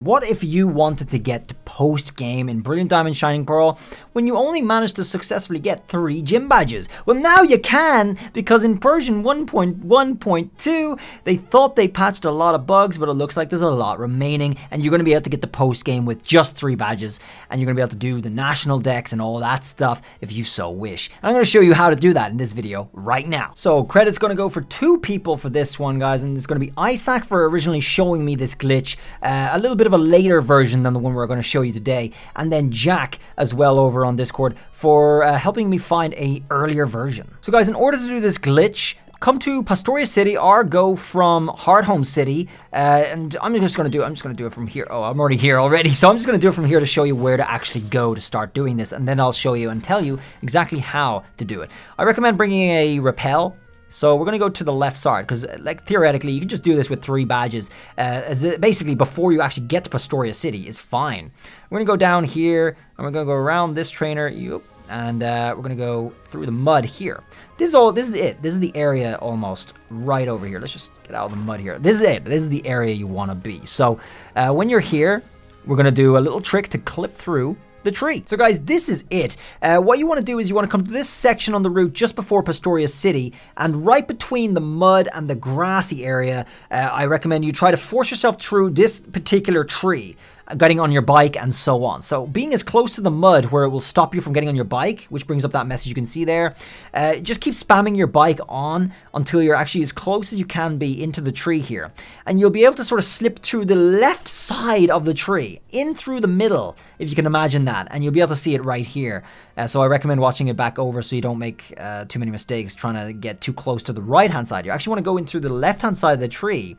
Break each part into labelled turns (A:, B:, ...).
A: What if you wanted to get to post-game in Brilliant Diamond Shining Pearl when you only managed to successfully get 3 gym badges? Well, now you can, because in version 1.1.2, they thought they patched a lot of bugs, but it looks like there's a lot remaining, and you're going to be able to get the post-game with just 3 badges, and you're going to be able to do the national decks and all that stuff if you so wish. And I'm going to show you how to do that in this video right now. So credit's going to go for 2 people for this one, guys, and it's going to be Isaac for originally showing me this glitch, a little bit of a later version than the one we're going to show you today, and then Jack as well over on Discord for helping me find a earlier version. So guys, in order to do this glitch, come to Pastoria City or go from Hardhome City, and I'm just going to do it from here. Oh, I'm already here already, so I'm just going to do it from here to show you where to actually go to start doing this, and then I'll show you and tell you exactly how to do it. I recommend bringing a rappel. So we're going to go to the left side, because like theoretically you can just do this with 3 badges, basically before you actually get to Pastoria City is fine. We're going to go down here, and we're going to go around this trainer, and we're going to go through the mud here. This is it. This is the area almost right over here. Let's just get out of the mud here. This is it. This is the area you want to be. So when you're here, we're going to do a little trick to clip through the tree. So guys, this is it. What you want to do is you want to come to this section on the route just before Pastoria City, and right between the mud and the grassy area, I recommend you try to force yourself through this particular tree, getting on your bike and so on. So being as close to the mud where it will stop you from getting on your bike, which brings up that message you can see there, just keep spamming your bike on until you're actually as close as you can be into the tree here. And you'll be able to sort of slip through the left side of the tree, in through the middle, if you can imagine that, and you'll be able to see it right here. So I recommend watching it back over so you don't make too many mistakes trying to get too close to the right-hand side. You actually want to go in through the left-hand side of the tree,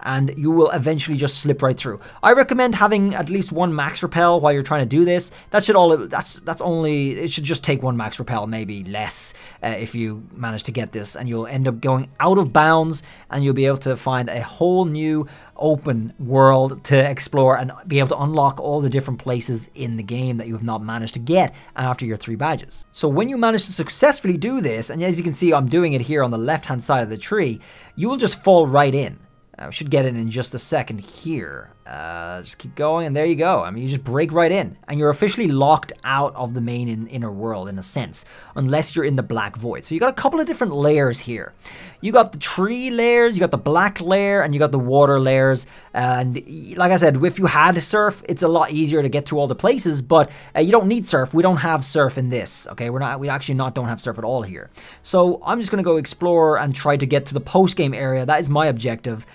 A: and you will eventually just slip right through. I recommend having at least 1 max repel while you're trying to do this. That should it should just take 1 max repel, maybe less, if you manage to get this, and you'll end up going out of bounds, and you'll be able to find a whole new open world to explore and be able to unlock all the different places in the game that you have not managed to get after your 3 badges. So when you manage to successfully do this, and as you can see I'm doing it here on the left hand side of the tree, you will just fall right in. We should get it in just a second here. Just keep going, and there you go. I mean, you just break right in, and you're officially locked out of the main inner world in a sense, unless you're in the black void. So you got a couple of different layers here. You got the tree layers, you got the black layer, and you got the water layers. And like I said, if you had surf, it's a lot easier to get to all the places, but you don't need surf. We don't have surf in this, okay? We actually don't have surf at all here. So I'm just gonna go explore and try to get to the post-game area. That is my objective.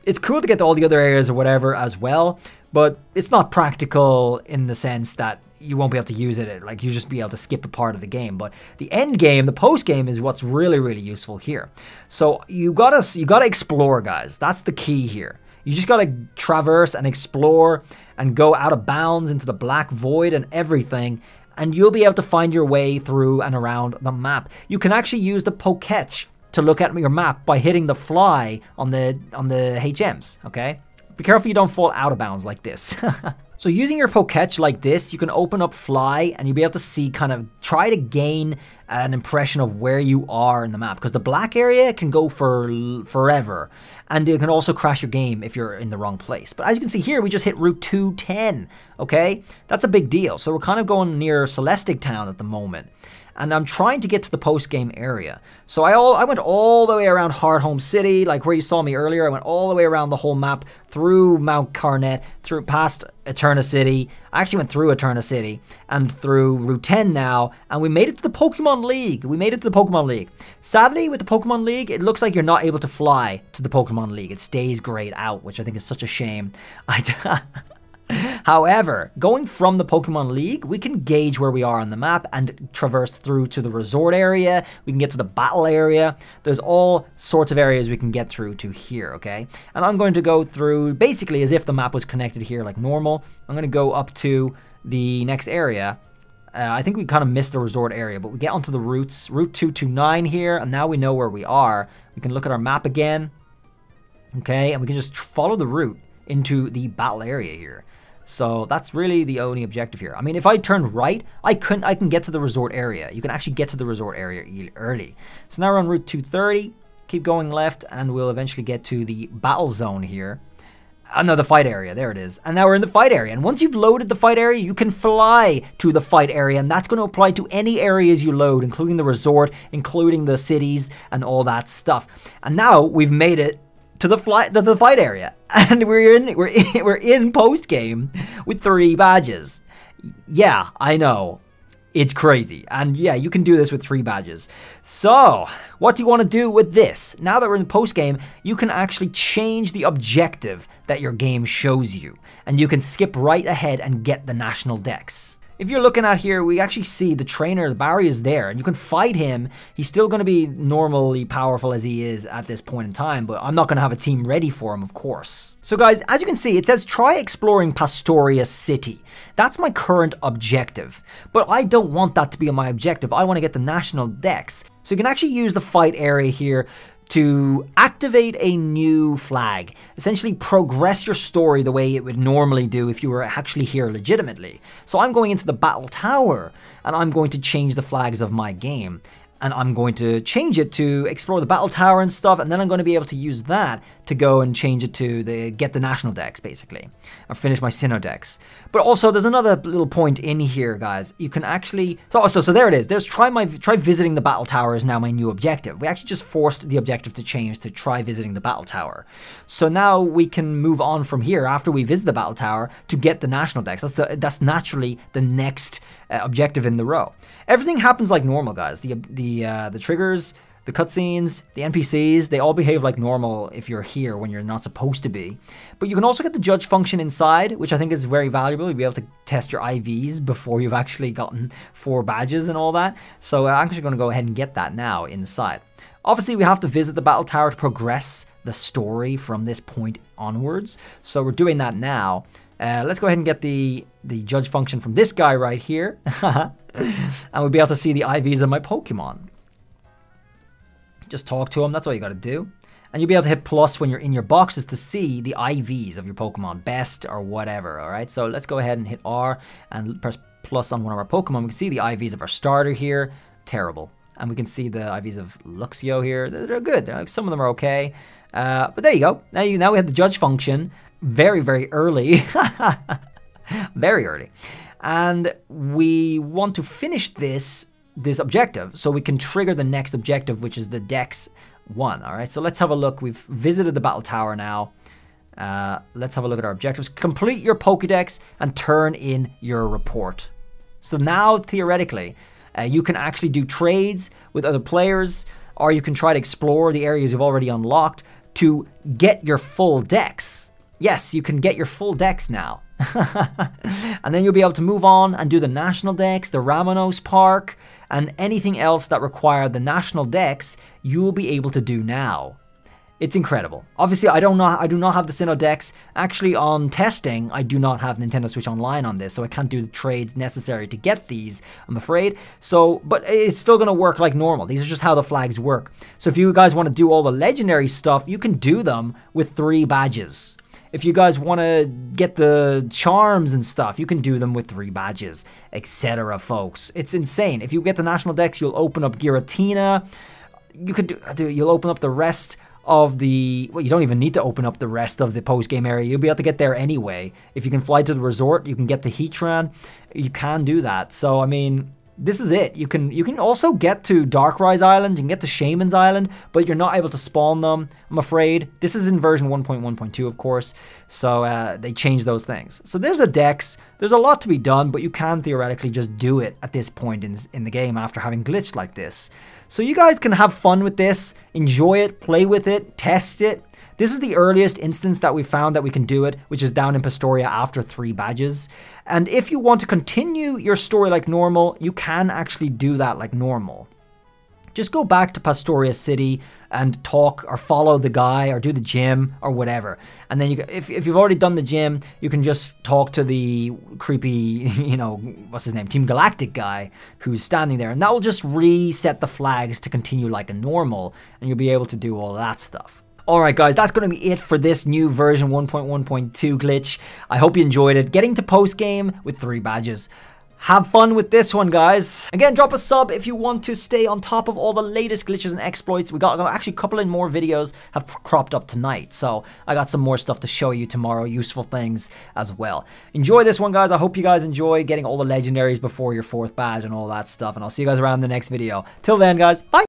A: It's cool to get to all the other areas or whatever as well, but it's not practical in the sense that you won't be able to use it, like you just be able to skip a part of the game. But the end game, the post game, is what's really, really useful here. So you gotta explore, guys. That's the key here. You just gotta traverse and explore and go out of bounds into the black void and everything, and you'll be able to find your way through and around the map. You can actually use the Poketch to look at your map by hitting the fly on the HMs, okay? Be careful you don't fall out of bounds like this. So using your Poketch like this, you can open up fly, and you'll be able to see, kind of try to gain an impression of where you are in the map, because the black area can go for forever, and it can also crash your game if you're in the wrong place. But as you can see here, we just hit Route 210, okay? That's a big deal. So we're kind of going near Celestic Town at the moment, and I'm trying to get to the post-game area. So I went all the way around Hardhome City, like where you saw me earlier. I went all the way around the whole map, through Mount Carnet, through past Eterna City. I actually went through Eterna City, and through Route 10 now, and we made it to the Pokémon League. We made it to the Pokémon League. Sadly, with the Pokémon League, it looks like you're not able to fly to the Pokémon League. It stays grayed out, which I think is such a shame. However, going from the Pokemon League, we can gauge where we are on the map and traverse through to the resort area. We can get to the battle area. There's all sorts of areas we can get through to here, okay? And I'm going to go through basically as if the map was connected here like normal. I'm going to go up to the next area. I think we kind of missed the resort area, but we get onto the routes. Route 229 here, and now we know where we are. We can look at our map again, okay? And we can just follow the route into the battle area here. So that's really the only objective here. I mean, if I turn right, I can get to the resort area. You can actually get to the resort area early. So now we're on Route 230. Keep going left, and we'll eventually get to the battle zone here. No, the fight area. There it is. And now we're in the fight area. And once you've loaded the fight area, you can fly to the fight area. And that's going to apply to any areas you load, including the resort, including the cities, and all that stuff. And now we've made it to the fight area. And we're in post game with 3 badges. Yeah, I know. It's crazy. And yeah, you can do this with 3 badges. So, what do you want to do with this? Now that we're in post game, you can actually change the objective that your game shows you. And you can skip right ahead and get the national dex. If you're looking at here, we actually see the trainer, the Barry is there, and you can fight him. He's still going to be normally powerful as he is at this point in time, but I'm not going to have a team ready for him, of course. So guys, as you can see, it says try exploring Pastoria City. That's my current objective, but I don't want that to be my objective. I want to get the national dex. So you can actually use the fight area here to activate a new flag, essentially progress your story the way it would normally do if you were actually here legitimately. So I'm going into the battle tower and I'm going to change the flags of my game. And I'm going to change it to explore the battle tower and stuff, and then I'm going to be able to use that to go and change it to get the national dex, basically, or finish my Sinnoh dex. But also, there's another little point in here, guys. You can actually, so there it is. There's try visiting the battle tower is now my new objective. We actually just forced the objective to change to try visiting the battle tower. So now we can move on from here after we visit the battle tower to get the national dex. That's naturally the next objective in the row. Everything happens like normal, guys. The triggers, the cutscenes, the NPCs, they all behave like normal if you're here when you're not supposed to be. But you can also get the judge function inside, which I think is very valuable. You'll be able to test your IVs before you've actually gotten 4 badges and all that. So I'm actually going to go ahead and get that now inside. Obviously, we have to visit the battle tower to progress the story from this point onwards. So we're doing that now. Let's go ahead and get the judge function from this guy right here. And we'll be able to see the IVs of my Pokemon. Just talk to them, that's all you gotta do. And you'll be able to hit plus when you're in your boxes to see the IVs of your Pokemon, best or whatever, alright? So let's go ahead and hit R and press plus on one of our Pokemon. We can see the IVs of our starter here, terrible. And we can see the IVs of Luxio here, they're good. Some of them are okay. But there you go. Now we have the judge function very, very early. Very early. And we want to finish this objective so we can trigger the next objective, which is the Dex 1. All right, so let's have a look. We've visited the battle tower now. Let's have a look at our objectives. Complete your Pokédex and turn in your report. So now, theoretically, you can actually do trades with other players, or you can try to explore the areas you've already unlocked to get your full Dex. Yes, you can get your full Dex now. And then you'll be able to move on and do the National Dex, the Ramanos Park, and anything else that required the National Dex, you will be able to do now. It's incredible. Obviously, I do not have the Sinnoh Dex. Actually, on testing, I do not have Nintendo Switch Online on this, so I can't do the trades necessary to get these, I'm afraid. So, but it's still going to work like normal. These are just how the flags work. So if you guys want to do all the legendary stuff, you can do them with 3 badges. If you guys want to get the charms and stuff, you can do them with 3 badges, etc., folks. It's insane. If you get the National Dex, you'll open up Giratina. You could you'll open up the rest of the... Well, you don't even need to open up the rest of the post-game area. You'll be able to get there anyway. If you can fly to the resort, you can get to Heatran. You can do that. So, I mean... This is it. You can also get to Darkrise Island, you can get to Shaman's Island, but you're not able to spawn them, I'm afraid. This is in version 1.1.2, of course, so they changed those things. So there's a Dex. There's a lot to be done, but you can theoretically just do it at this point in the game after having glitched like this. So you guys can have fun with this, enjoy it, play with it, test it. This is the earliest instance that we found that we can do it, which is down in Pastoria after 3 badges. And if you want to continue your story like normal, you can actually do that like normal. Just go back to Pastoria City and talk or follow the guy or do the gym or whatever. And then if you've already done the gym, you can just talk to the creepy, you know, what's his name, Team Galactic guy who's standing there. And that will just reset the flags to continue like a normal. And you'll be able to do all that stuff. Alright guys, that's going to be it for this new version 1.1.2 glitch. I hope you enjoyed it. Getting to post game with 3 badges. have fun with this one, guys. Again, drop a sub if you want to stay on top of all the latest glitches and exploits. We got actually a couple of more videos have cropped up tonight, so I got some more stuff to show you tomorrow, useful things as well. Enjoy this one, guys. I hope you guys enjoy getting all the legendaries before your 4th badge and all that stuff, and I'll see you guys around in the next video. Till then, guys, bye!